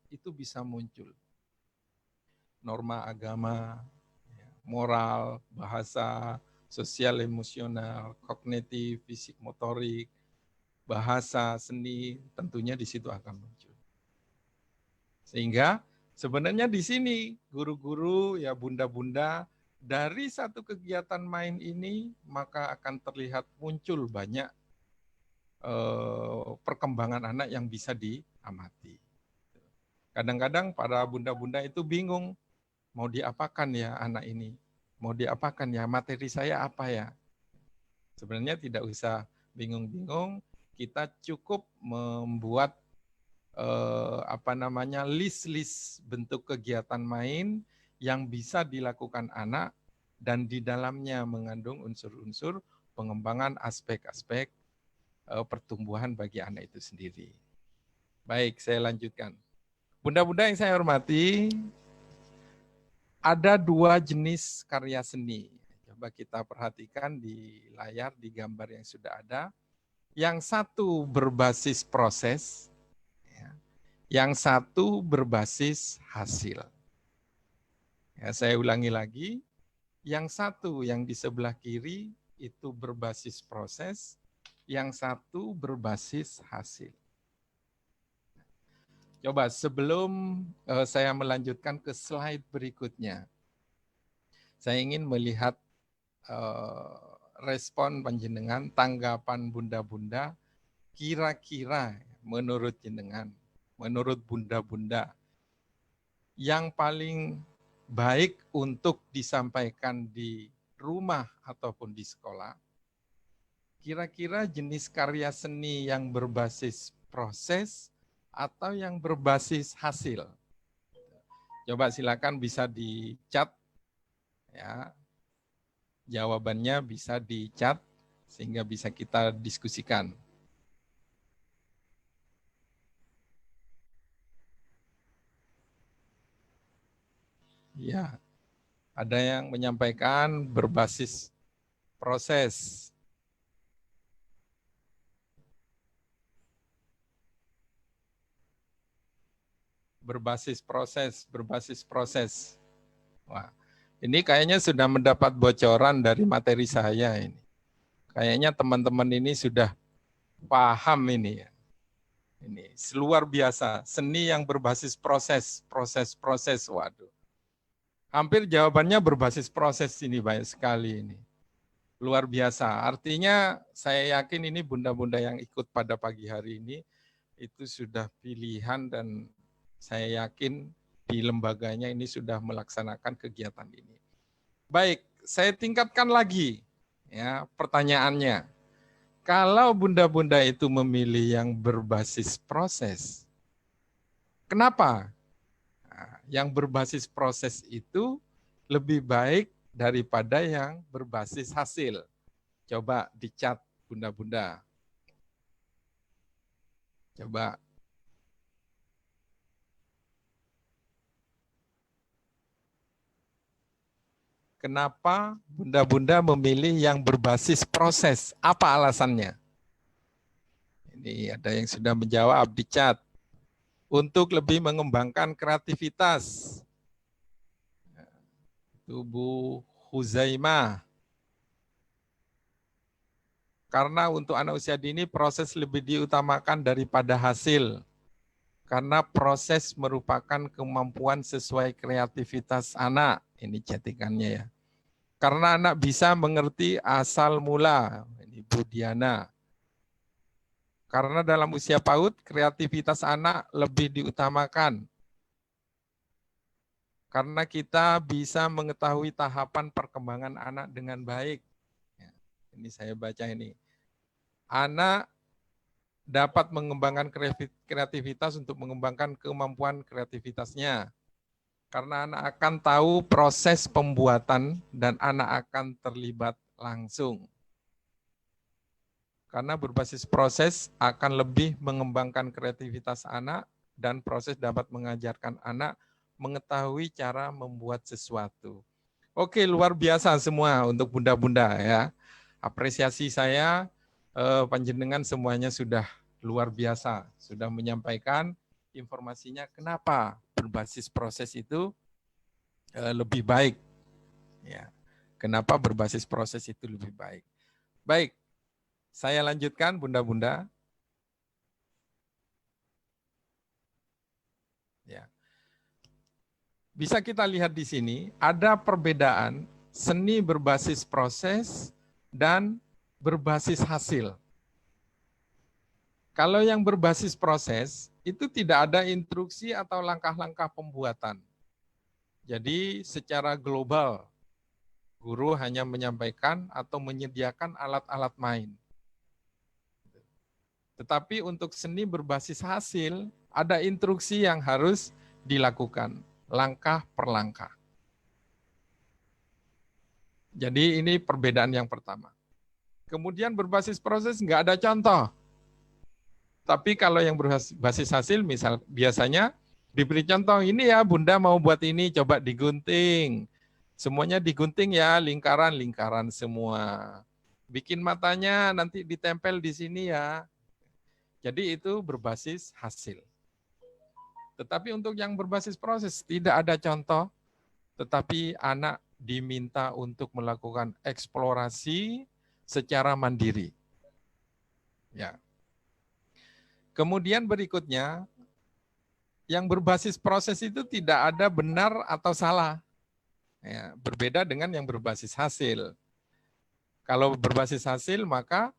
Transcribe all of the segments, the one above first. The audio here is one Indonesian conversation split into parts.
itu bisa muncul. Norma agama, moral, bahasa, sosial emosional, kognitif, fisik motorik, bahasa, seni, tentunya di situ akan muncul. Sehingga sebenarnya di sini guru-guru ya bunda-bunda dari satu kegiatan main ini maka akan terlihat muncul banyak perkembangan anak yang bisa diamati. Kadang-kadang para bunda-bunda itu bingung, mau diapakan ya anak ini? Mau diapakan ya? Materi saya apa ya? Sebenarnya tidak usah bingung-bingung, kita cukup membuat list-list bentuk kegiatan main yang bisa dilakukan anak dan di dalamnya mengandung unsur-unsur pengembangan aspek-aspek pertumbuhan bagi anak itu sendiri. Baik, saya lanjutkan. Bunda-bunda yang saya hormati, ada 2 jenis karya seni. Coba kita perhatikan di layar, di gambar yang sudah ada. Yang satu berbasis proses, yang satu berbasis hasil. Ya, saya ulangi lagi, yang satu yang di sebelah kiri itu berbasis proses, yang satu berbasis hasil. Coba sebelum saya melanjutkan ke slide berikutnya, saya ingin melihat respon panjenengan, tanggapan bunda-bunda, kira-kira menurut jenengan, menurut bunda-bunda, yang paling baik untuk disampaikan di rumah ataupun di sekolah, kira-kira jenis karya seni yang berbasis proses atau yang berbasis hasil. Coba silakan bisa dicat, ya. Jawabannya bisa dicat sehingga bisa kita diskusikan. Ya, ada yang menyampaikan berbasis proses. Berbasis proses. Wah, ini kayaknya sudah mendapat bocoran dari materi saya ini. Kayaknya teman-teman ini sudah paham ini ya. Ini luar biasa, seni yang berbasis proses. Waduh. Hampir jawabannya berbasis proses ini banyak sekali ini. Luar biasa. Artinya saya yakin ini bunda-bunda yang ikut pada pagi hari ini itu sudah pilihan dan saya yakin di lembaganya ini sudah melaksanakan kegiatan ini. Baik, saya tingkatkan lagi ya pertanyaannya. Kalau bunda-bunda itu memilih yang berbasis proses, kenapa? Nah, yang berbasis proses itu lebih baik daripada yang berbasis hasil. Coba dicat bunda-bunda. Coba. Kenapa bunda-bunda memilih yang berbasis proses? Apa alasannya? Ini ada yang sudah menjawab, dicat. Untuk lebih mengembangkan kreativitas. Itu Bu Huzaimah. Karena untuk anak usia dini proses lebih diutamakan daripada hasil. Karena proses merupakan kemampuan sesuai kreativitas anak. Ini catikannya ya. Karena anak bisa mengerti asal mula. Ini Bu Diana. Karena dalam usia PAUD, kreativitas anak lebih diutamakan. Karena kita bisa mengetahui tahapan perkembangan anak dengan baik. Ini saya baca ini. Anak dapat mengembangkan kreativitas untuk mengembangkan kemampuan kreativitasnya. Karena anak akan tahu proses pembuatan dan anak akan terlibat langsung. Karena berbasis proses akan lebih mengembangkan kreativitas anak dan proses dapat mengajarkan anak mengetahui cara membuat sesuatu. Oke, luar biasa semua untuk bunda-bunda ya. Apresiasi saya, panjenengan semuanya sudah luar biasa, sudah menyampaikan informasinya kenapa berbasis proses itu lebih baik. Ya. Kenapa berbasis proses itu lebih baik. Baik, saya lanjutkan Bunda-Bunda. Ya. Bisa kita lihat di sini, ada perbedaan seni berbasis proses dan berbasis hasil. Kalau yang berbasis proses, itu tidak ada instruksi atau langkah-langkah pembuatan. Jadi secara global, guru hanya menyampaikan atau menyediakan alat-alat main. Tetapi untuk seni berbasis hasil, ada instruksi yang harus dilakukan, langkah per langkah. Jadi ini perbedaan yang pertama. Kemudian berbasis proses nggak ada contoh. Tapi kalau yang berbasis hasil, misal biasanya diberi contoh, ini ya Bunda mau buat ini, coba digunting. Semuanya digunting ya, lingkaran-lingkaran semua. Bikin matanya nanti ditempel di sini ya. Jadi itu berbasis hasil. Tetapi untuk yang berbasis proses, tidak ada contoh, tetapi anak diminta untuk melakukan eksplorasi secara mandiri. Ya. Kemudian berikutnya, yang berbasis proses itu tidak ada benar atau salah. Ya, berbeda dengan yang berbasis hasil. Kalau berbasis hasil, maka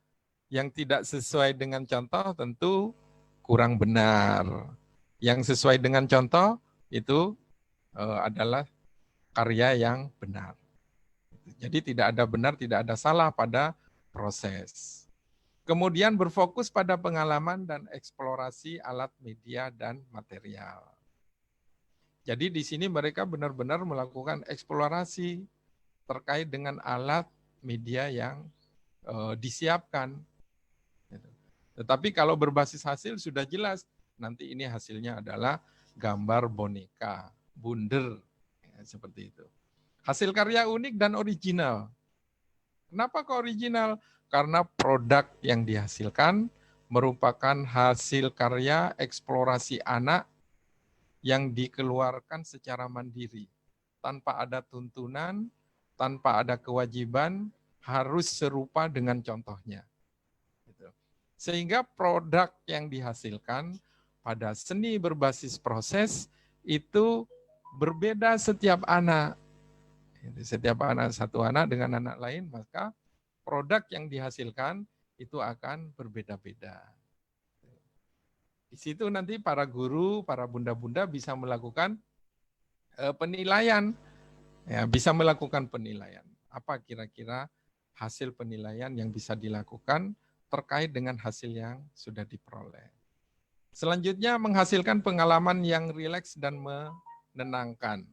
yang tidak sesuai dengan contoh tentu kurang benar. Yang sesuai dengan contoh itu adalah karya yang benar. Jadi tidak ada benar, tidak ada salah pada proses. Kemudian berfokus pada pengalaman dan eksplorasi alat media dan material. Jadi di sini mereka benar-benar melakukan eksplorasi terkait dengan alat media yang disiapkan. Tetapi kalau berbasis hasil sudah jelas, nanti ini hasilnya adalah gambar boneka, bundar, ya, seperti itu. Hasil karya unik dan original. Kenapa kok original? Karena produk yang dihasilkan merupakan hasil karya eksplorasi anak yang dikeluarkan secara mandiri, tanpa ada tuntunan, tanpa ada kewajiban, harus serupa dengan contohnya. Sehingga produk yang dihasilkan pada seni berbasis proses itu berbeda setiap anak. Setiap anak, satu anak dengan anak lain, maka produk yang dihasilkan itu akan berbeda-beda. Di situ nanti para guru, para bunda-bunda bisa melakukan penilaian, ya, bisa melakukan penilaian. Apa kira-kira hasil penilaian yang bisa dilakukan terkait dengan hasil yang sudah diperoleh. Selanjutnya menghasilkan pengalaman yang rileks dan menenangkan.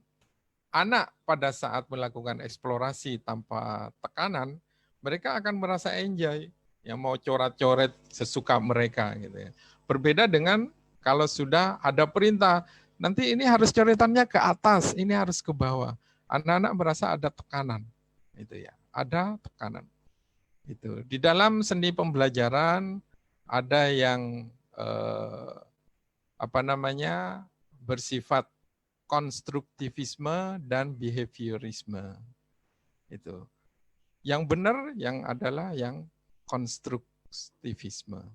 Anak pada saat melakukan eksplorasi tanpa tekanan, mereka akan merasa enjoy, yang mau coret-coret sesuka mereka gitu ya. Berbeda dengan kalau sudah ada perintah, nanti ini harus coretannya ke atas, ini harus ke bawah. Anak-anak merasa ada tekanan, itu ya, ada tekanan. Itu di dalam seni pembelajaran ada yang bersifat konstruktivisme dan behaviorisme. Itu. Yang benar yang adalah yang konstruktivisme.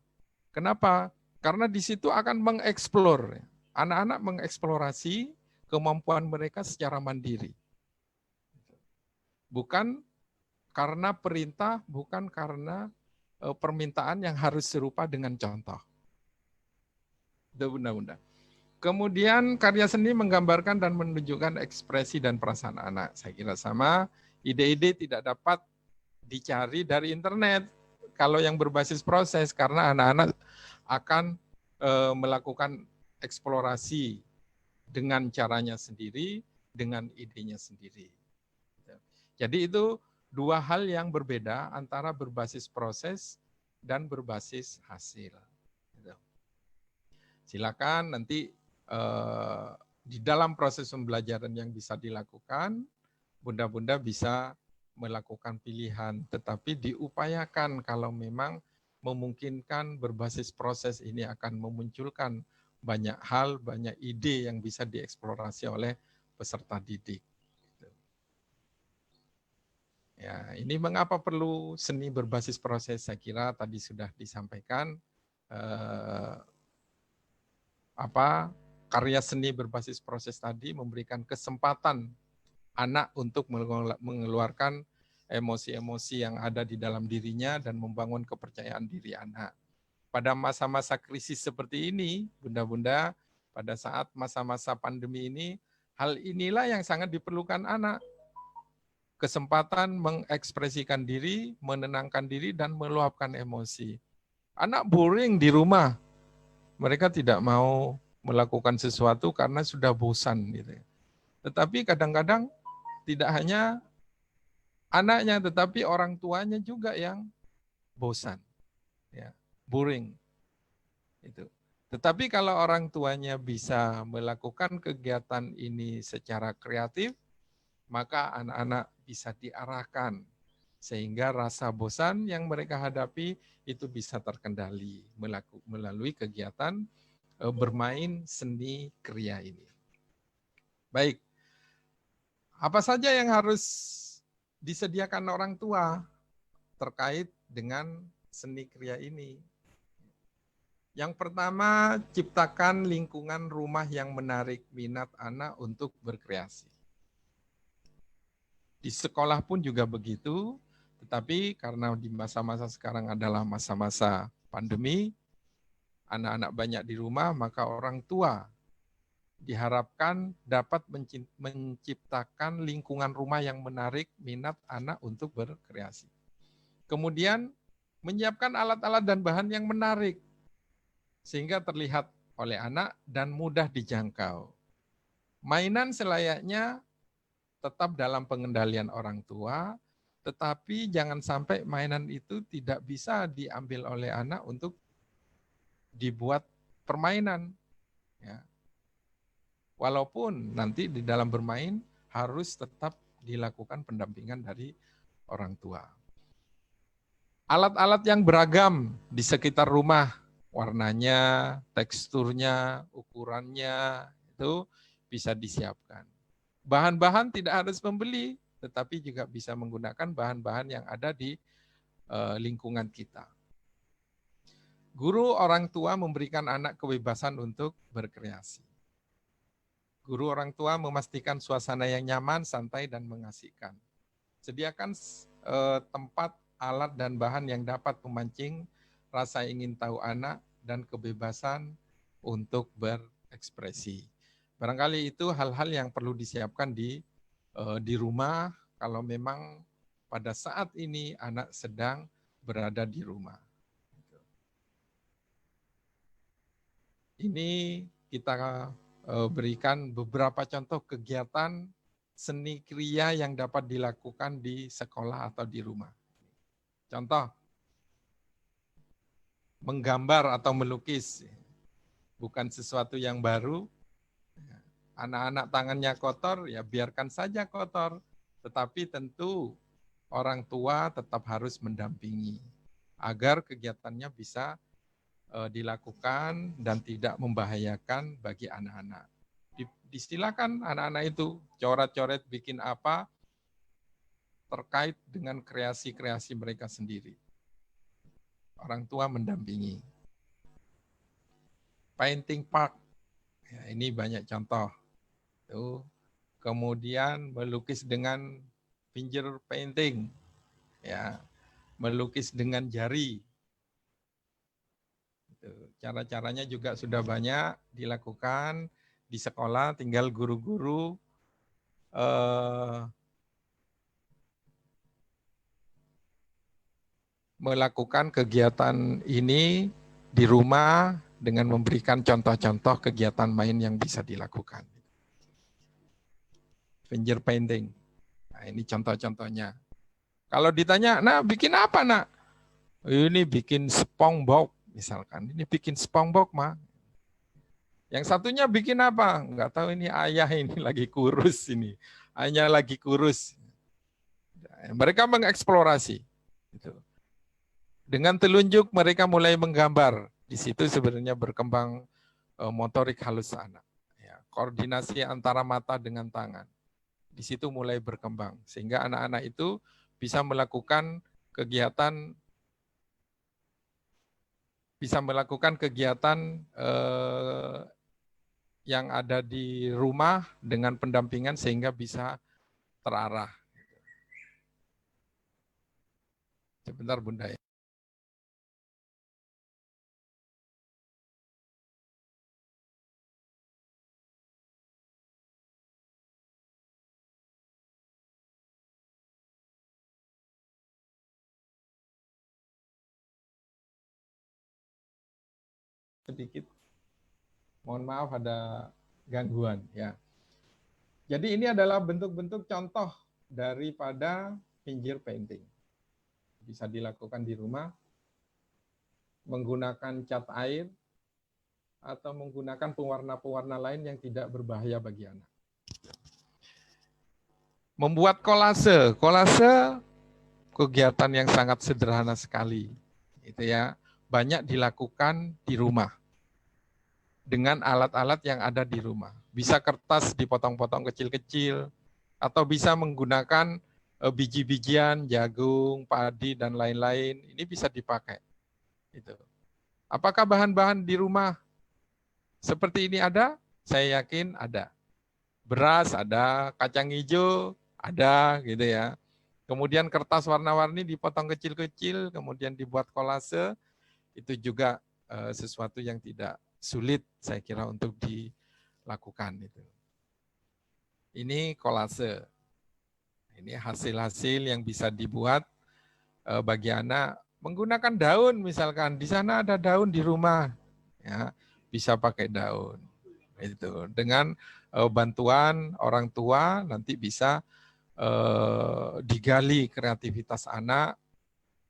Kenapa? Karena di situ akan mengeksplor. Anak-anak mengeksplorasi kemampuan mereka secara mandiri. Bukan karena perintah, bukan karena permintaan yang harus serupa dengan contoh. Itu bunda-bunda. Kemudian karya seni menggambarkan dan menunjukkan ekspresi dan perasaan anak. Saya kira sama, ide-ide tidak dapat dicari dari internet. Kalau yang berbasis proses, karena anak-anak akan melakukan eksplorasi dengan caranya sendiri, dengan idenya sendiri. Jadi itu dua hal yang berbeda antara berbasis proses dan berbasis hasil. Silakan nanti di dalam proses pembelajaran yang bisa dilakukan, bunda-bunda bisa melakukan pilihan, tetapi diupayakan kalau memang memungkinkan berbasis proses ini akan memunculkan banyak hal, banyak ide yang bisa dieksplorasi oleh peserta didik. Ya, ini mengapa perlu seni berbasis proses? Saya kira tadi sudah disampaikan karya seni berbasis proses tadi memberikan kesempatan anak untuk mengeluarkan emosi-emosi yang ada di dalam dirinya dan membangun kepercayaan diri anak. Pada masa-masa krisis seperti ini, bunda-bunda, pada saat masa-masa pandemi ini, hal inilah yang sangat diperlukan anak. Kesempatan mengekspresikan diri, menenangkan diri, dan meluapkan emosi. Anak boring di rumah. Mereka tidak mau melakukan sesuatu karena sudah bosan. Gitu. Tetapi kadang-kadang tidak hanya anaknya, tetapi orang tuanya juga yang bosan. Ya, boring. Itu. Tetapi kalau orang tuanya bisa melakukan kegiatan ini secara kreatif, maka anak-anak bisa diarahkan sehingga rasa bosan yang mereka hadapi itu bisa terkendali melalui kegiatan bermain seni kriya ini. Baik, apa saja yang harus disediakan orang tua terkait dengan seni kriya ini? Yang pertama, ciptakan lingkungan rumah yang menarik minat anak untuk berkreasi. Di sekolah pun juga begitu, tetapi karena di masa-masa sekarang adalah masa-masa pandemi, anak-anak banyak di rumah, maka orang tua diharapkan dapat menciptakan lingkungan rumah yang menarik minat anak untuk berkreasi. Kemudian menyiapkan alat-alat dan bahan yang menarik, sehingga terlihat oleh anak dan mudah dijangkau. Mainan selayaknya tetap dalam pengendalian orang tua, tetapi jangan sampai mainan itu tidak bisa diambil oleh anak untuk dibuat permainan. Ya. Walaupun nanti di dalam bermain harus tetap dilakukan pendampingan dari orang tua. Alat-alat yang beragam di sekitar rumah, warnanya, teksturnya, ukurannya, itu bisa disiapkan. Bahan-bahan tidak harus membeli, tetapi juga bisa menggunakan bahan-bahan yang ada di lingkungan kita. Guru orang tua memberikan anak kebebasan untuk berkreasi. Guru orang tua memastikan suasana yang nyaman, santai, dan mengasihkan. Sediakan tempat, alat, dan bahan yang dapat memancing rasa ingin tahu anak dan kebebasan untuk berekspresi. Barangkali itu hal-hal yang perlu disiapkan di rumah kalau memang pada saat ini anak sedang berada di rumah. Ini kita berikan beberapa contoh kegiatan seni kriya yang dapat dilakukan di sekolah atau di rumah. Contoh, menggambar atau melukis. Bukan sesuatu yang baru. Anak-anak tangannya kotor, ya biarkan saja kotor. Tetapi tentu orang tua tetap harus mendampingi agar kegiatannya bisa dilakukan dan tidak membahayakan bagi anak-anak. Disilakan anak-anak itu coret-coret bikin apa terkait dengan kreasi-kreasi mereka sendiri. Orang tua mendampingi. Painting park, ya, ini banyak contoh. Tuh. Kemudian melukis dengan finger painting, ya, melukis dengan jari. Cara-caranya juga sudah banyak dilakukan di sekolah, tinggal guru-guru melakukan kegiatan ini di rumah dengan memberikan contoh-contoh kegiatan main yang bisa dilakukan. Finger painting. Nah, ini contoh-contohnya. Kalau ditanya, nah bikin apa nak? Ini bikin SpongeBob misalkan. Ini bikin SpongeBob mah. Yang satunya bikin apa? Enggak tahu, ini ayah ini lagi kurus ini. Ayahnya lagi kurus. Mereka mengeksplorasi. Dengan telunjuk mereka mulai menggambar. Di situ sebenarnya berkembang motorik halus anak. Ya, koordinasi antara mata dengan tangan. Di situ mulai berkembang. Sehingga anak-anak itu bisa melakukan kegiatan yang ada di rumah dengan pendampingan sehingga bisa terarah. Sebentar Bunda ya. Sedikit, mohon maaf ada gangguan ya. Jadi ini adalah bentuk-bentuk contoh daripada finger painting. Bisa dilakukan di rumah menggunakan cat air atau menggunakan pewarna-pewarna lain yang tidak berbahaya bagi anak. Membuat kolase, kegiatan yang sangat sederhana sekali, itu ya, banyak dilakukan di rumah dengan alat-alat yang ada di rumah. Bisa kertas dipotong-potong kecil-kecil, atau bisa menggunakan biji-bijian, jagung, padi dan lain-lain. Ini bisa dipakai. Itu. Apakah bahan-bahan di rumah seperti ini ada? Saya yakin ada. Beras ada, kacang hijau ada, gitu ya. Kemudian kertas warna-warni dipotong kecil-kecil, kemudian dibuat kolase, itu juga sesuatu yang tidak sulit saya kira untuk dilakukan. Ini kolase, ini hasil-hasil yang bisa dibuat bagi anak menggunakan daun misalkan. Di sana ada daun di rumah, ya bisa pakai daun. Itu dengan bantuan orang tua nanti bisa digali kreativitas anak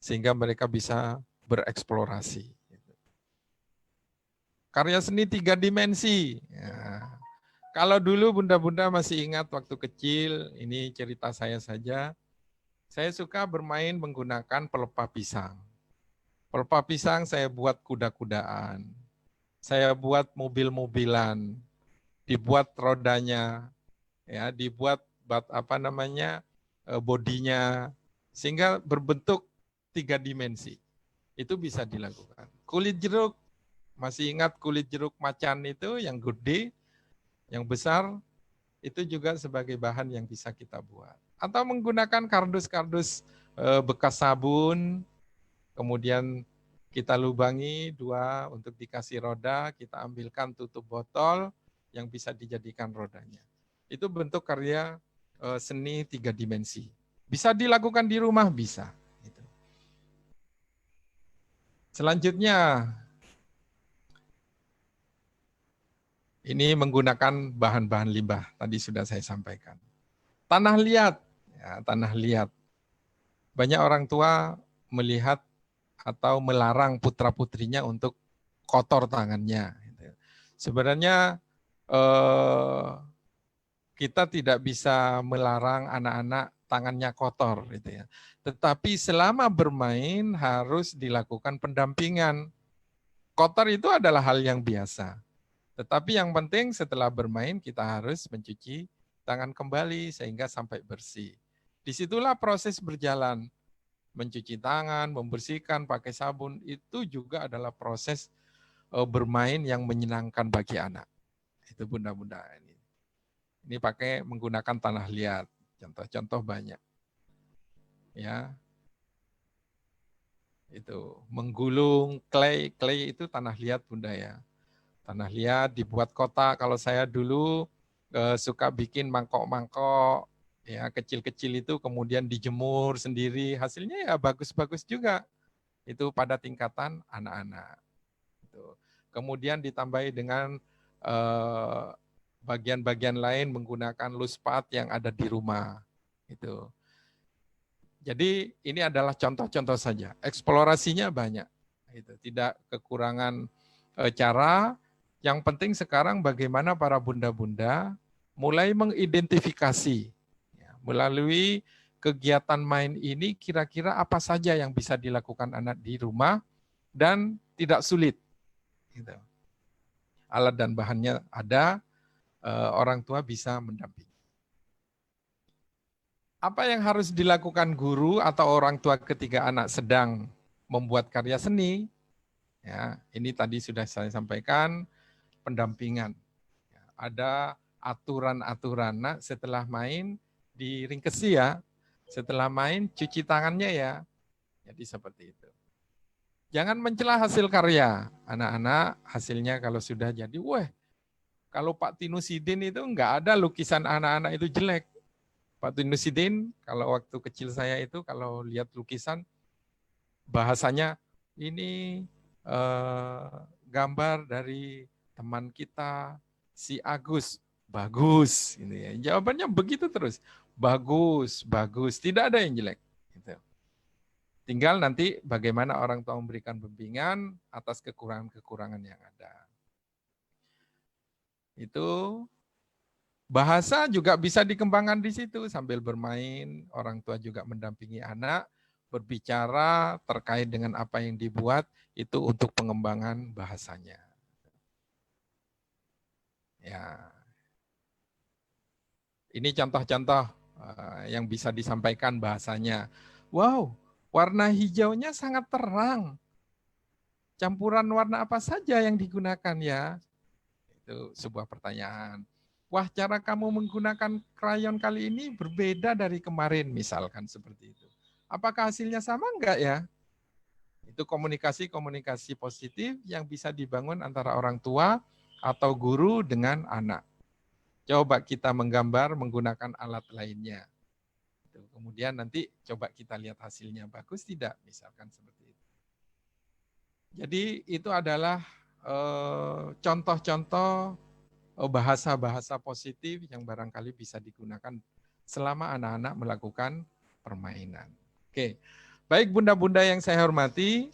sehingga mereka bisa bereksplorasi. Karya seni 3 dimensi. Ya. Kalau dulu bunda-bunda masih ingat waktu kecil, ini cerita saya saja, saya suka bermain menggunakan pelepah pisang. Pelepah pisang saya buat kuda-kudaan, saya buat mobil-mobilan, dibuat rodanya, ya, dibuat bodinya, sehingga berbentuk 3 dimensi. Itu bisa dilakukan. Kulit jeruk, masih ingat kulit jeruk macan itu yang gede, yang besar, itu juga sebagai bahan yang bisa kita buat. Atau menggunakan kardus-kardus bekas sabun, kemudian kita lubangi 2 untuk dikasih roda, kita ambilkan tutup botol yang bisa dijadikan rodanya. Itu bentuk karya seni 3 dimensi. Bisa dilakukan di rumah, bisa. Selanjutnya, ini menggunakan bahan-bahan limbah, tadi sudah saya sampaikan. Tanah liat, ya, tanah liat. Banyak orang tua melihat atau melarang putra-putrinya untuk kotor tangannya. Sebenarnya kita tidak bisa melarang anak-anak tangannya kotor, gitu ya. Tetapi selama bermain harus dilakukan pendampingan. Kotor itu adalah hal yang biasa. Tetapi yang penting setelah bermain kita harus mencuci tangan kembali sehingga sampai bersih. Disitulah proses berjalan. Mencuci tangan, membersihkan, pakai sabun, itu juga adalah proses bermain yang menyenangkan bagi anak. Itu bunda-bunda ini. Ini pakai menggunakan tanah liat. Contoh-contoh banyak. Ya. Itu menggulung clay itu tanah liat bunda ya. Tanah liat dibuat kotak. Kalau saya dulu suka bikin mangkok-mangkok ya kecil-kecil itu kemudian dijemur sendiri. Hasilnya ya bagus-bagus juga. Itu pada tingkatan anak-anak. Kemudian ditambahi dengan bagian-bagian lain menggunakan luspat yang ada di rumah. Itu. Jadi ini adalah contoh-contoh saja. Eksplorasinya banyak. Itu tidak kekurangan cara. Yang penting sekarang bagaimana para bunda-bunda mulai mengidentifikasi ya, melalui kegiatan main ini kira-kira apa saja yang bisa dilakukan anak di rumah dan tidak sulit. Gitu. alat dan bahannya ada, orang tua bisa mendampingi. Apa yang harus dilakukan guru atau orang tua ketika anak sedang membuat karya seni? Ya, ini tadi sudah saya sampaikan, pendampingan. Ya, ada aturan-aturan. Nah, setelah main diringkesi ya, setelah main cuci tangannya ya. Jadi seperti itu. Jangan mencela hasil karya. Anak-anak hasilnya kalau sudah jadi, wah, kalau Pak Tinusidin itu enggak ada lukisan anak-anak itu jelek. Pak Tinusidin, kalau waktu kecil saya itu, kalau lihat lukisan, bahasanya ini gambar dari teman kita, si Agus. Bagus. Ini ya. Jawabannya begitu terus. Bagus, bagus. Tidak ada yang jelek. Gitu. Tinggal nanti bagaimana orang tua memberikan bimbingan atas kekurangan-kekurangan yang ada. Itu bahasa juga bisa dikembangkan di situ sambil bermain, orang tua juga mendampingi anak, berbicara terkait dengan apa yang dibuat, itu untuk pengembangan bahasanya. Ya, ini contoh-contoh yang bisa disampaikan bahasanya. Wow, warna hijaunya sangat terang. Campuran warna apa saja yang digunakan ya? Itu sebuah pertanyaan. Wah, cara kamu menggunakan krayon kali ini berbeda dari kemarin, misalkan seperti itu. Apakah hasilnya sama enggak ya? Itu komunikasi-komunikasi positif yang bisa dibangun antara orang tua atau guru dengan anak. Coba kita menggambar menggunakan alat lainnya. Kemudian nanti coba kita lihat hasilnya bagus tidak, misalkan seperti itu. Jadi itu adalah contoh-contoh bahasa-bahasa positif yang barangkali bisa digunakan selama anak-anak melakukan permainan. Oke, baik bunda-bunda yang saya hormati,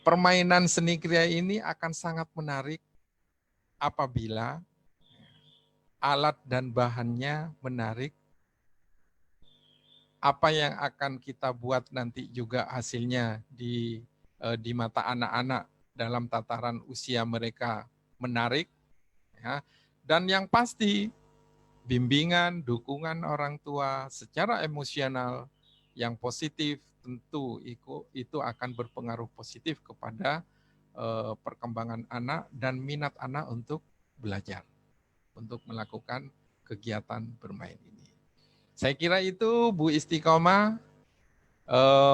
permainan seni kriya ini akan sangat menarik apabila alat dan bahannya menarik. Apa yang akan kita buat nanti juga hasilnya di mata anak-anak dalam tataran usia mereka menarik. Ya. Dan yang pasti, bimbingan, dukungan orang tua secara emosional yang positif tentu itu akan berpengaruh positif kepada perkembangan anak dan minat anak untuk belajar, untuk melakukan kegiatan bermain ini. Saya kira itu Bu Istiqomah,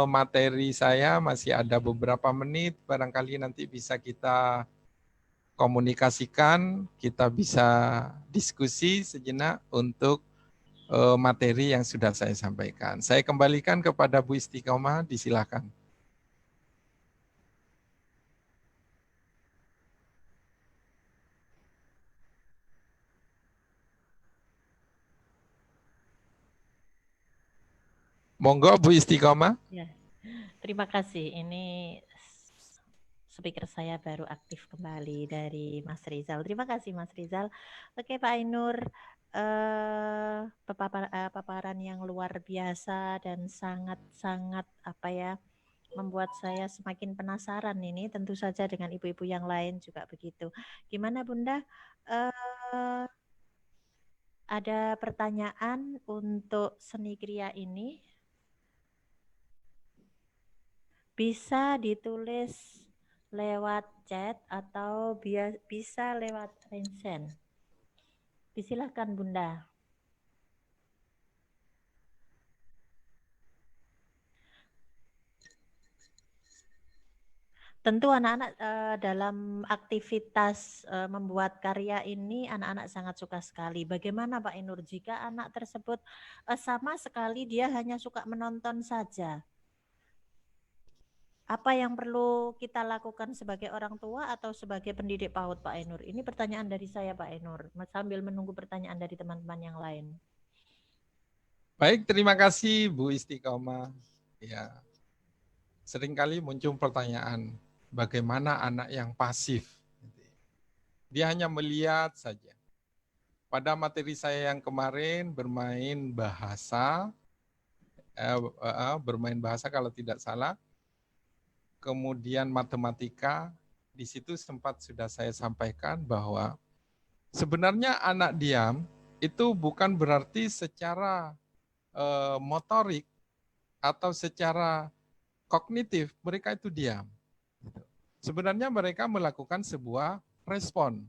materi saya masih ada beberapa menit, barangkali nanti bisa kita komunikasikan, kita bisa diskusi sejenak untuk materi yang sudah saya sampaikan. Saya kembalikan kepada Bu Istiqomah, disilakan. Monggo Bu Istiqomah. Ya, terima kasih. Ini speaker saya baru aktif kembali dari Mas Rizal. Terima kasih Mas Rizal. Oke Pak Ainur, paparan yang luar biasa dan sangat-sangat membuat saya semakin penasaran ini. Tentu saja dengan ibu-ibu yang lain juga begitu. Gimana Bunda? Ada pertanyaan untuk seni kriya ini? Bisa ditulis lewat chat atau bisa lewat Rensen. Silakan Bunda. Tentu anak-anak dalam aktivitas membuat karya ini anak-anak sangat suka sekali. Bagaimana Pak Ainur jika anak tersebut sama sekali dia hanya suka menonton saja? Apa yang perlu kita lakukan sebagai orang tua atau sebagai pendidik PAUD Pak Ainur? Ini pertanyaan dari saya Pak Ainur, sambil menunggu pertanyaan dari teman-teman yang lain. Baik, terima kasih Bu Istiqomah. Ya, seringkali muncul pertanyaan, bagaimana anak yang pasif? Dia hanya melihat saja. Pada materi saya yang kemarin bermain bahasa kalau tidak salah, kemudian matematika, di situ sempat sudah saya sampaikan bahwa sebenarnya anak diam itu bukan berarti secara motorik atau secara kognitif mereka itu diam. Sebenarnya mereka melakukan sebuah respon.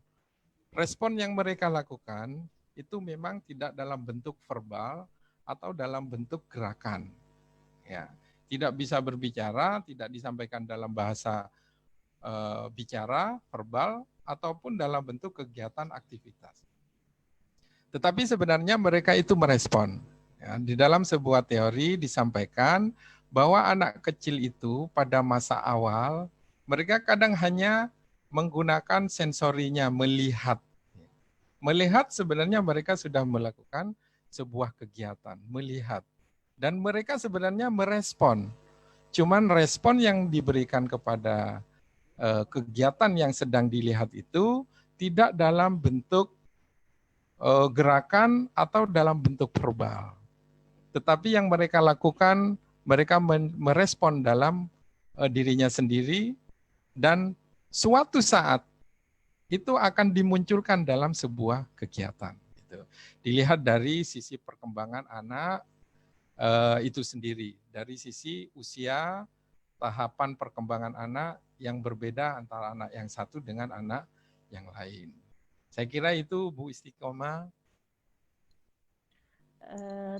Respon yang mereka lakukan itu memang tidak dalam bentuk verbal atau dalam bentuk gerakan. Ya, tidak bisa berbicara, tidak disampaikan dalam bahasa bicara, verbal, ataupun dalam bentuk kegiatan aktivitas. Tetapi sebenarnya mereka itu merespon. Ya, di dalam sebuah teori disampaikan bahwa anak kecil itu pada masa awal, mereka kadang hanya menggunakan sensorinya, melihat. Melihat sebenarnya mereka sudah melakukan sebuah kegiatan, melihat. Dan mereka sebenarnya merespon. Cuman respon yang diberikan kepada kegiatan yang sedang dilihat itu tidak dalam bentuk gerakan atau dalam bentuk verbal. Tetapi yang mereka lakukan, mereka merespon dalam dirinya sendiri dan suatu saat itu akan dimunculkan dalam sebuah kegiatan. Dilihat dari sisi perkembangan anak itu sendiri, dari sisi usia, tahapan perkembangan anak yang berbeda antara anak yang satu dengan anak yang lain. Saya kira itu Bu Istiqomah.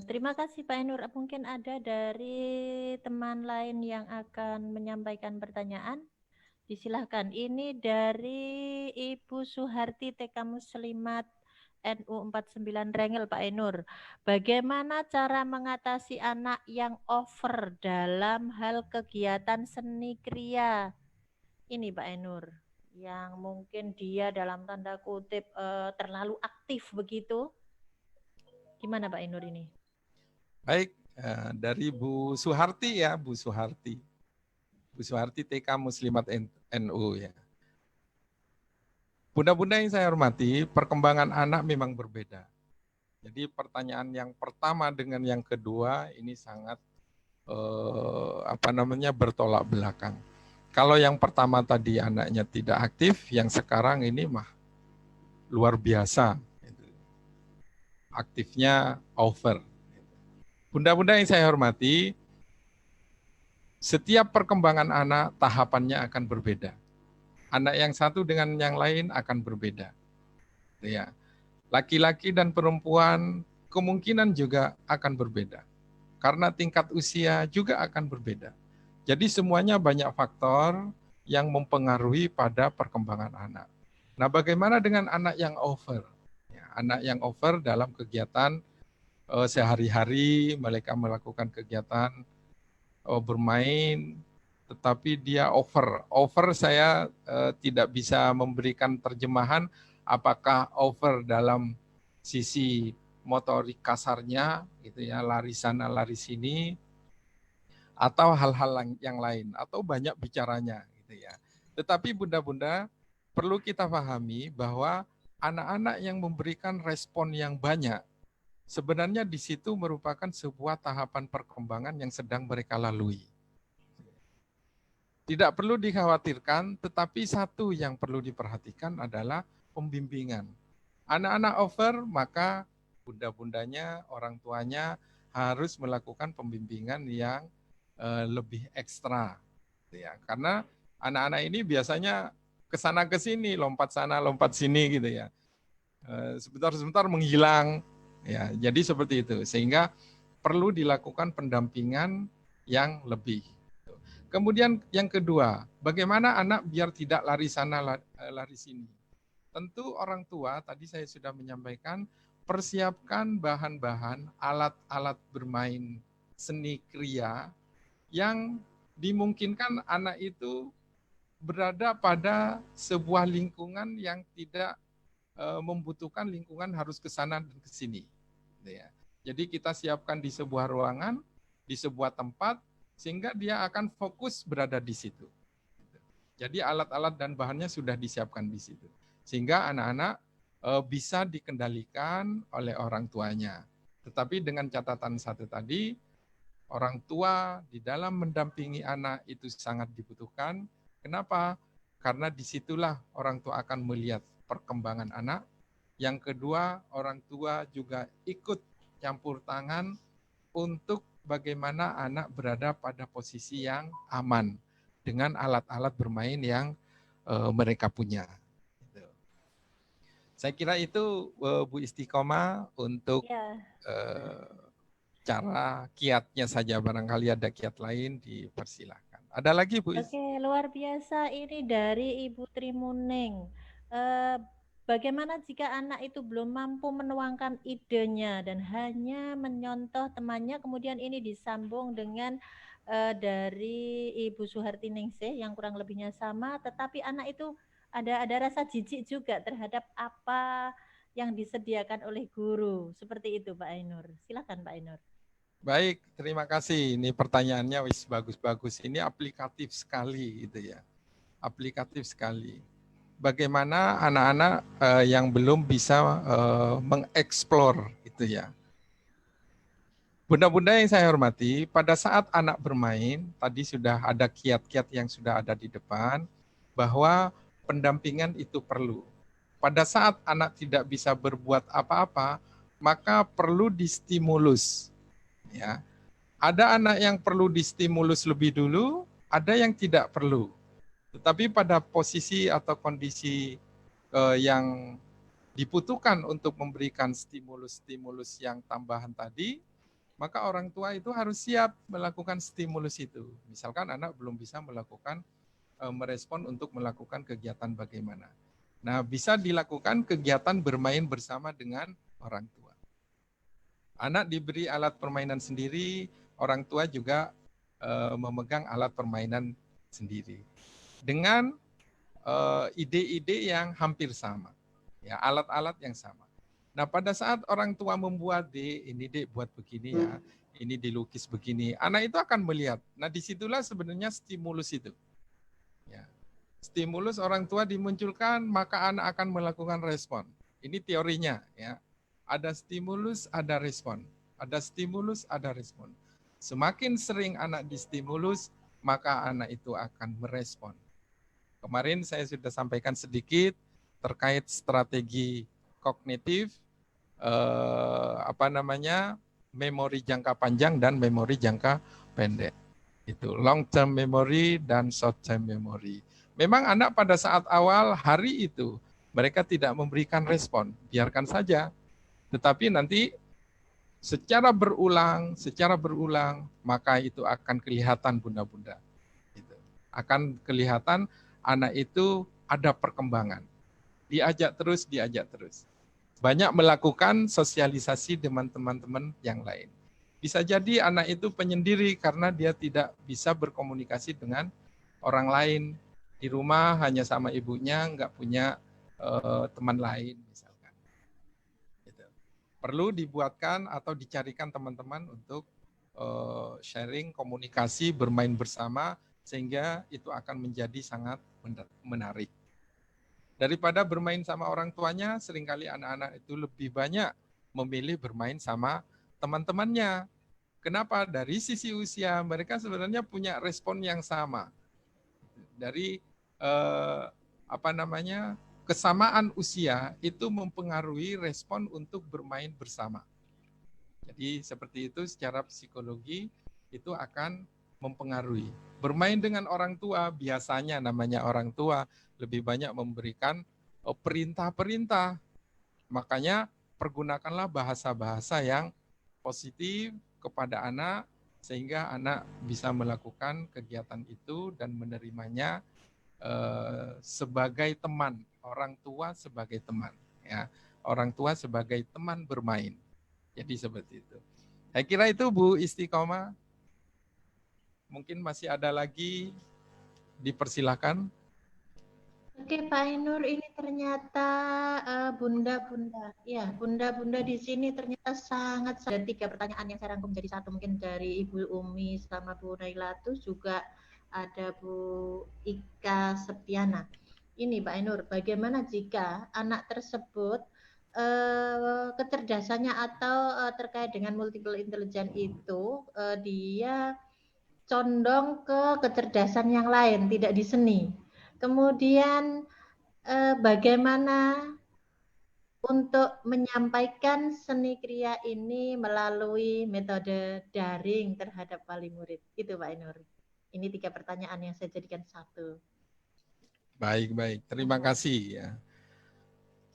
Terima kasih Pak Ainur. Mungkin ada dari teman lain yang akan menyampaikan pertanyaan. Disilahkan. Ini dari Ibu Suharti TK Muslimat NU 49 Rengel Pak Ainur. Bagaimana cara mengatasi anak yang over dalam hal kegiatan seni kriya? Ini Pak Ainur, yang mungkin dia dalam tanda kutip terlalu aktif begitu. Gimana Pak Ainur ini? Baik, dari Bu Suharti ya, Bu Suharti. Bu Suharti TK Muslimat NU ya. Bunda-bunda yang saya hormati, perkembangan anak memang berbeda. Jadi pertanyaan yang pertama dengan yang kedua ini sangat bertolak belakang. Kalau yang pertama tadi anaknya tidak aktif, yang sekarang ini mah luar biasa. Aktifnya over. Bunda-bunda yang saya hormati, setiap perkembangan anak tahapannya akan berbeda. Anak yang satu dengan yang lain akan berbeda. Ya. Laki-laki dan perempuan kemungkinan juga akan berbeda. Karena tingkat usia juga akan berbeda. Jadi semuanya banyak faktor yang mempengaruhi pada perkembangan anak. Nah, bagaimana dengan anak yang over? Ya, anak yang over dalam kegiatan sehari-hari, mereka melakukan kegiatan bermain, tetapi dia over. Over saya tidak bisa memberikan terjemahan apakah over dalam sisi motorik kasarnya, gitu ya, lari sana lari sini, atau hal-hal yang lain, atau banyak bicaranya, gitu ya. Tetapi bunda-bunda perlu kita pahami bahwa anak-anak yang memberikan respon yang banyak, sebenarnya di situ merupakan sebuah tahapan perkembangan yang sedang mereka lalui. Tidak perlu dikhawatirkan, tetapi satu yang perlu diperhatikan adalah pembimbingan. Anak-anak over, maka bunda-bundanya, orang tuanya harus melakukan pembimbingan yang lebih ekstra. Ya, karena anak-anak ini biasanya kesana ke sini, lompat sana, lompat sini gitu ya. Sebentar-sebentar menghilang. Ya, jadi seperti itu. Sehingga perlu dilakukan pendampingan yang lebih. Kemudian yang kedua, bagaimana anak biar tidak lari sana, lari sini. Tentu orang tua, tadi saya sudah menyampaikan, persiapkan bahan-bahan, alat-alat bermain seni kriya yang dimungkinkan anak itu berada pada sebuah lingkungan yang tidak membutuhkan lingkungan harus ke sana dan ke sini. Jadi kita siapkan di sebuah ruangan, di sebuah tempat, sehingga dia akan fokus berada di situ. Jadi alat-alat dan bahannya sudah disiapkan di situ. Sehingga anak-anak bisa dikendalikan oleh orang tuanya. Tetapi dengan catatan satu tadi, orang tua di dalam mendampingi anak itu sangat dibutuhkan. Kenapa? karena disitulah orang tua akan melihat perkembangan anak. Yang kedua, orang tua juga ikut campur tangan untuk bagaimana anak berada pada posisi yang aman dengan alat-alat bermain yang mereka punya. Saya kira itu Bu Istiqomah untuk Ya. cara kiatnya saja, barangkali ada kiat lain dipersilahkan. Ada lagi Bu? Oke, luar biasa ini dari Ibu Trimuning. Eh, Bagaimana jika anak itu belum mampu menuangkan idenya dan hanya menyontoh temannya, kemudian ini disambung dengan dari Ibu Suharti Ningsih yang kurang lebihnya sama, tetapi anak itu ada rasa jijik juga terhadap apa yang disediakan oleh guru. Seperti itu Pak Ainur. Silakan Pak Ainur. Baik, terima kasih. Ini pertanyaannya wis bagus-bagus. Ini aplikatif sekali gitu ya. Aplikatif sekali. Bagaimana anak-anak yang belum bisa mengeksplor gitu ya. Bunda-bunda yang saya hormati, pada saat anak bermain, tadi sudah ada kiat-kiat yang sudah ada di depan, bahwa pendampingan itu perlu. Pada saat anak tidak bisa berbuat apa-apa, maka perlu distimulus. Ya, ada anak yang perlu distimulus lebih dulu, ada yang tidak perlu. Tetapi pada posisi atau kondisi yang dibutuhkan untuk memberikan stimulus-stimulus yang tambahan tadi, maka orang tua itu harus siap melakukan stimulus itu. Misalkan anak belum bisa melakukan merespon untuk melakukan kegiatan bagaimana. Nah, bisa dilakukan kegiatan bermain bersama dengan orang tua. Anak diberi alat permainan sendiri, orang tua juga memegang alat permainan sendiri. Dengan ide-ide yang hampir sama, ya, alat-alat yang sama. Nah, pada saat orang tua membuat, ini buat begini ya, ini dilukis begini, anak itu akan melihat. Nah, disitulah sebenarnya stimulus itu. Ya. Stimulus orang tua dimunculkan, maka anak akan melakukan respon. Ini teorinya, ya. Ada stimulus, ada respon. Ada stimulus, ada respon. Semakin sering anak distimulus, maka anak itu akan merespon. Kemarin saya sudah sampaikan sedikit terkait strategi kognitif, memori jangka panjang dan memori jangka pendek. Itu long term memory dan short term memory. Memang anak pada saat awal hari itu mereka tidak memberikan respon, biarkan saja. Tetapi nanti secara berulang, maka itu akan kelihatan bunda-bunda. Akan kelihatan anak itu ada perkembangan. Diajak terus. Banyak melakukan sosialisasi dengan teman-teman yang lain. Bisa jadi anak itu penyendiri karena dia tidak bisa berkomunikasi dengan orang lain. Di rumah hanya sama ibunya, nggak punya teman lain misalkan. Gitu. Perlu dibuatkan atau dicarikan teman-teman untuk sharing, komunikasi, bermain bersama, sehingga itu akan menjadi sangat menarik. Daripada bermain sama orang tuanya, seringkali anak-anak itu lebih banyak memilih bermain sama teman-temannya. Kenapa? Dari sisi usia, mereka sebenarnya punya respon yang sama. Dari kesamaan usia itu mempengaruhi respon untuk bermain bersama. Jadi seperti itu secara psikologi itu akan mempengaruhi. Bermain dengan orang tua, biasanya namanya orang tua lebih banyak memberikan perintah-perintah. Makanya pergunakanlah bahasa-bahasa yang positif kepada anak, sehingga anak bisa melakukan kegiatan itu dan menerimanya sebagai teman, orang tua sebagai teman, ya, orang tua sebagai teman bermain. Jadi seperti itu. Saya kira itu Bu Istiqomah. Mungkin masih ada lagi, dipersilakan. Oke Pak Ainur, ini ternyata bunda-bunda, ya bunda-bunda di sini ternyata sangat ada 3 pertanyaan yang saya rangkum jadi satu, mungkin dari Ibu Umi sama Bu Nailatus, juga ada Bu Ika Septiana. Ini Pak Ainur, bagaimana jika anak tersebut kecerdasannya atau terkait dengan multiple intelligence itu dia condong ke kecerdasan yang lain, tidak di seni. Kemudian bagaimana untuk menyampaikan seni kriya ini melalui metode daring terhadap wali murid? Itu Pak Ainur. Ini 3 pertanyaan yang saya jadikan satu. Baik. Terima kasih ya.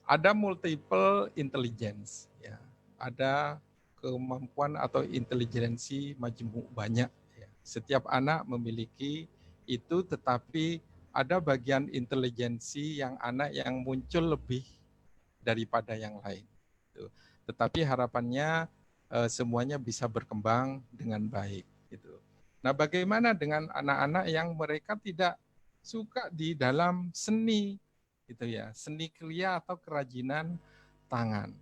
Ada multiple intelligence ya. Ada kemampuan atau intelijensi majemuk banyak ya. Setiap anak memiliki itu, tetapi ada bagian intelijensi yang anak yang muncul lebih daripada yang lain. Tetapi harapannya semuanya bisa berkembang dengan baik. Gitu. Nah, bagaimana dengan anak-anak yang mereka tidak suka di dalam seni, gitu ya, seni kriya atau kerajinan tangan.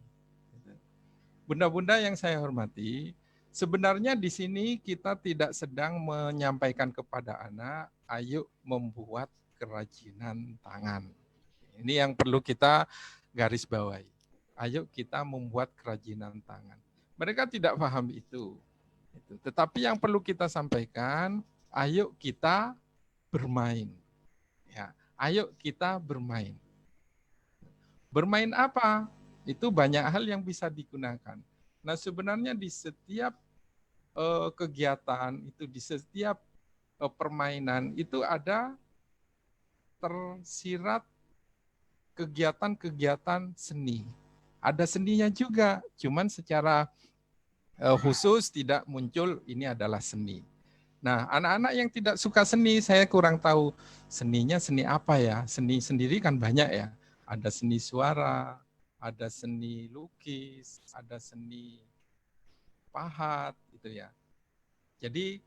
Bunda-bunda yang saya hormati, sebenarnya di sini kita tidak sedang menyampaikan kepada anak, ayo membuat kerajinan tangan. Ini yang perlu kita garis bawahi. Ayo kita membuat kerajinan tangan. Mereka tidak paham itu. Tetapi yang perlu kita sampaikan, ayo kita bermain. Ya, ayo kita bermain. Bermain apa? Itu banyak hal yang bisa digunakan. Nah, sebenarnya di setiap kegiatan itu, di setiap permainan itu ada tersirat kegiatan-kegiatan seni. Ada seninya juga, cuman secara khusus tidak muncul ini adalah seni. Nah, anak-anak yang tidak suka seni, saya kurang tahu seninya seni apa ya. Seni sendiri kan banyak ya. Ada seni suara, ada seni lukis, ada seni pahat, gitu ya. Jadi,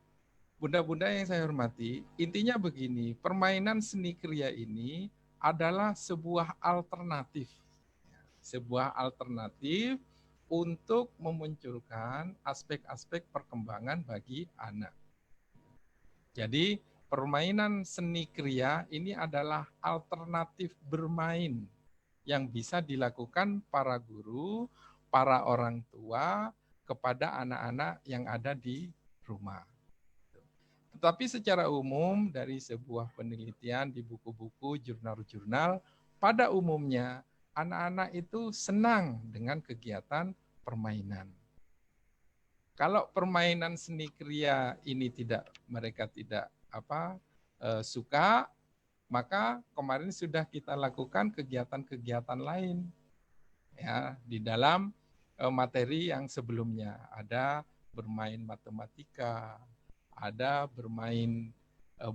bunda-bunda yang saya hormati, intinya begini, permainan seni kriya ini adalah sebuah alternatif. Sebuah alternatif untuk memunculkan aspek-aspek perkembangan bagi anak. Jadi permainan seni kriya ini adalah alternatif bermain yang bisa dilakukan para guru, para orang tua kepada anak-anak yang ada di rumah. Tetapi secara umum dari sebuah penelitian di buku-buku, jurnal-jurnal, pada umumnya anak-anak itu senang dengan kegiatan permainan. Kalau permainan seni kriya ini mereka tidak suka, maka kemarin sudah kita lakukan kegiatan-kegiatan lain ya di dalam materi yang sebelumnya. Ada bermain matematika, ada bermain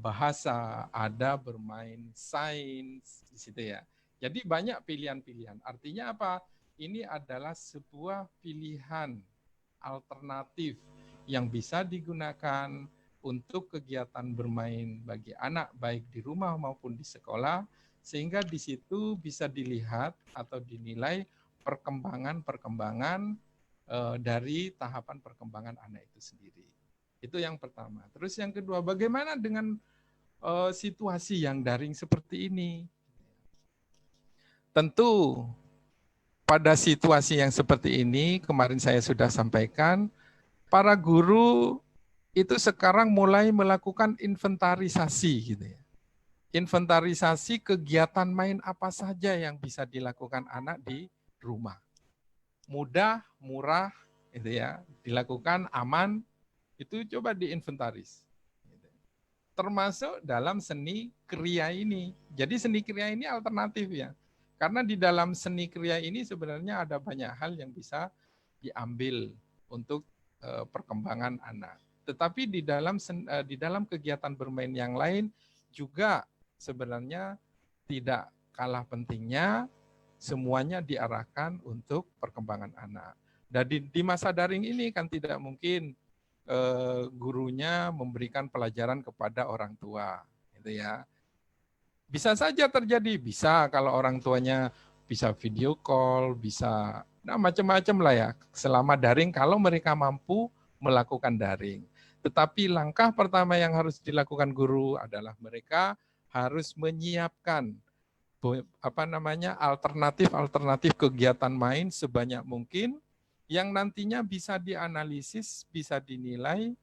bahasa, ada bermain sains di situ ya. Jadi banyak pilihan-pilihan. Artinya apa? Ini adalah sebuah pilihan alternatif yang bisa digunakan untuk kegiatan bermain bagi anak baik di rumah maupun di sekolah, sehingga di situ bisa dilihat atau dinilai perkembangan dari tahapan perkembangan anak itu sendiri. Itu yang pertama. Terus yang kedua, bagaimana dengan situasi yang daring seperti ini? Tentu pada situasi yang seperti ini, kemarin saya sudah sampaikan, para guru itu sekarang mulai melakukan inventarisasi gitu ya. Inventarisasi kegiatan main apa saja yang bisa dilakukan anak di rumah. Mudah, murah, gitu ya, dilakukan aman, itu coba diinventaris. Termasuk dalam seni kriya ini. Jadi seni kriya ini alternatif ya. Karena di dalam seni kriya ini sebenarnya ada banyak hal yang bisa diambil untuk perkembangan anak. Tetapi di dalam kegiatan bermain yang lain juga sebenarnya tidak kalah pentingnya, semuanya diarahkan untuk perkembangan anak. Dan di masa daring ini kan tidak mungkin gurunya memberikan pelajaran kepada orang tua, gitu ya. Bisa saja terjadi, bisa kalau orang tuanya bisa video call, bisa macam-macam lah ya, selama daring kalau mereka mampu melakukan daring. Tetapi langkah pertama yang harus dilakukan guru adalah mereka harus menyiapkan alternatif kegiatan main sebanyak mungkin yang nantinya bisa dianalisis, bisa dinilai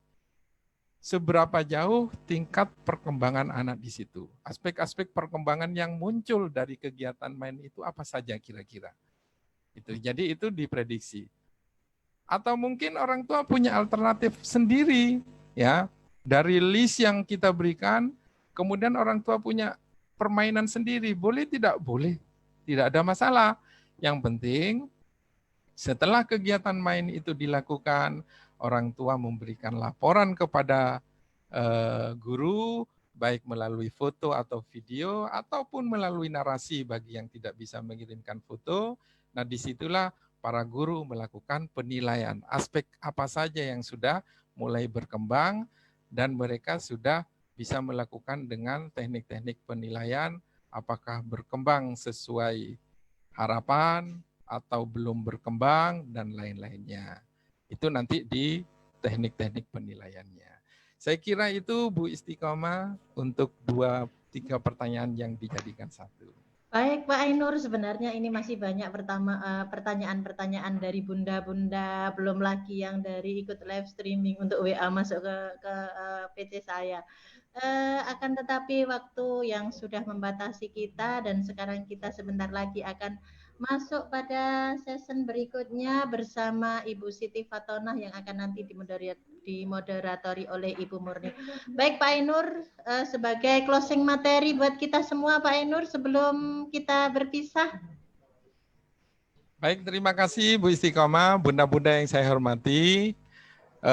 seberapa jauh tingkat perkembangan anak di situ. Aspek-aspek perkembangan yang muncul dari kegiatan main itu apa saja kira-kira. Jadi itu diprediksi. Atau mungkin orang tua punya alternatif sendiri, ya, dari list yang kita berikan, kemudian orang tua punya permainan sendiri. Boleh tidak? Boleh. Tidak ada masalah. Yang penting setelah kegiatan main itu dilakukan, orang tua memberikan laporan kepada guru, baik melalui foto atau video, ataupun melalui narasi bagi yang tidak bisa mengirimkan foto. Nah, disitulah para guru melakukan penilaian aspek apa saja yang sudah mulai berkembang, dan mereka sudah bisa melakukan dengan teknik-teknik penilaian apakah berkembang sesuai harapan atau belum berkembang dan lain-lainnya. Itu nanti di teknik-teknik penilaiannya. Saya kira itu Bu Istiqomah untuk 2-3 pertanyaan yang dijadikan satu. Baik Pak Ainur, sebenarnya ini masih banyak pertanyaan-pertanyaan dari bunda-bunda, belum lagi yang dari ikut live streaming untuk WA masuk ke PC saya. Akan tetapi waktu yang sudah membatasi kita, dan sekarang kita sebentar lagi akan masuk pada season berikutnya bersama Ibu Siti Fatonah yang akan nanti dimoderatori oleh Ibu Murni. Baik Pak Ainur, sebagai closing materi buat kita semua Pak Ainur sebelum kita berpisah. Baik, terima kasih Bu Istiqomah, bunda-bunda yang saya hormati.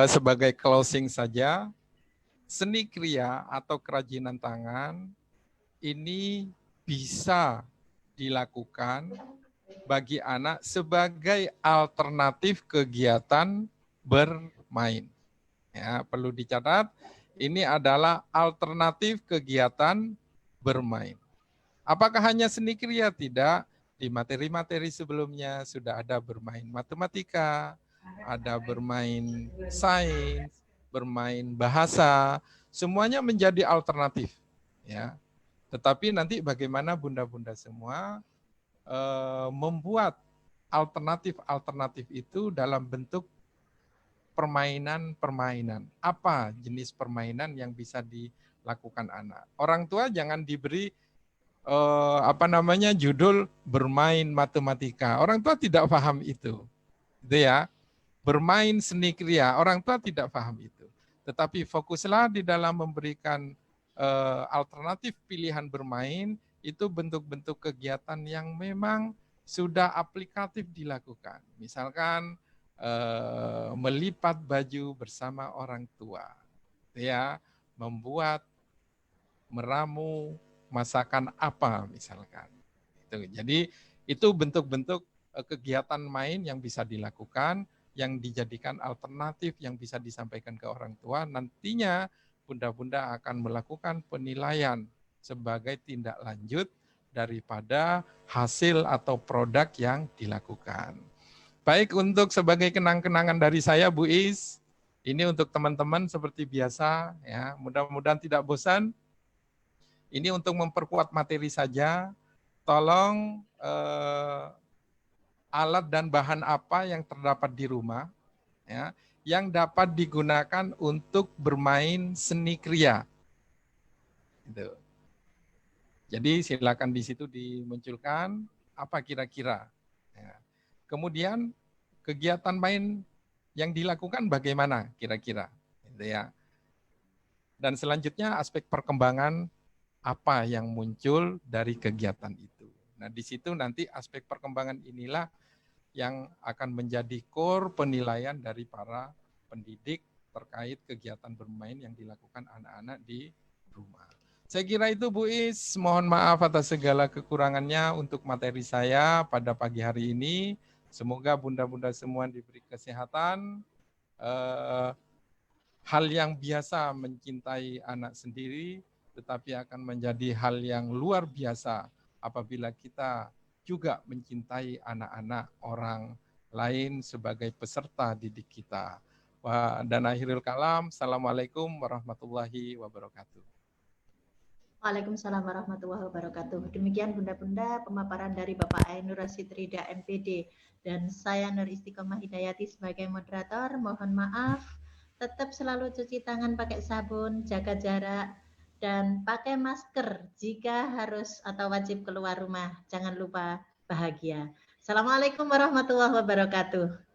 Sebagai closing saja, seni kriya atau kerajinan tangan ini bisa dilakukan bagi anak sebagai alternatif kegiatan bermain. Ya, perlu dicatat, ini adalah alternatif kegiatan bermain. Apakah hanya seni kriya? Tidak. Di materi-materi sebelumnya sudah ada bermain matematika, ada bermain sains, bermain bahasa, semuanya menjadi alternatif. Ya. Tetapi nanti bagaimana bunda-bunda semua membuat alternatif-alternatif itu dalam bentuk permainan-permainan. Apa jenis permainan yang bisa dilakukan anak? Orang tua jangan diberi judul bermain matematika. Orang tua tidak paham itu. Gitu ya. Bermain seni kriya, orang tua tidak paham itu. Tetapi fokuslah di dalam memberikan alternatif pilihan bermain, itu bentuk-bentuk kegiatan yang memang sudah aplikatif dilakukan. Misalkan melipat baju bersama orang tua, ya, membuat meramu masakan apa misalkan. Jadi itu bentuk-bentuk kegiatan main yang bisa dilakukan, yang dijadikan alternatif yang bisa disampaikan ke orang tua. Nantinya bunda-bunda akan melakukan penilaian sebagai tindak lanjut daripada hasil atau produk yang dilakukan. Baik, untuk sebagai kenang-kenangan dari saya Bu Is, ini untuk teman-teman seperti biasa, ya, mudah-mudahan tidak bosan. Ini untuk memperkuat materi saja. Tolong alat dan bahan apa yang terdapat di rumah, ya, yang dapat digunakan untuk bermain seni kriya. Gitu. Jadi silakan di situ dimunculkan apa kira-kira. Ya. Kemudian kegiatan main yang dilakukan bagaimana kira-kira. Gitu ya. Dan selanjutnya aspek perkembangan apa yang muncul dari kegiatan itu. Nah, di situ nanti aspek perkembangan inilah yang akan menjadi core penilaian dari para pendidik terkait kegiatan bermain yang dilakukan anak-anak di rumah. Saya kira itu Bu Is, mohon maaf atas segala kekurangannya untuk materi saya pada pagi hari ini. Semoga bunda-bunda semua diberi kesehatan, hal yang biasa mencintai anak sendiri, tetapi akan menjadi hal yang luar biasa apabila kita juga mencintai anak-anak orang lain sebagai peserta didik kita. Dan akhirul kalam, assalamualaikum warahmatullahi wabarakatuh. Waalaikumsalam warahmatullahi wabarakatuh. Demikian bunda-bunda pemaparan dari Bapak Ainur Rasyid Ridha MPD dan saya Nur Istiqomah Hidayati sebagai moderator. Mohon maaf tetap selalu cuci tangan pakai sabun, jaga jarak, dan pakai masker jika harus atau wajib keluar rumah. Jangan lupa bahagia. Assalamualaikum warahmatullahi wabarakatuh.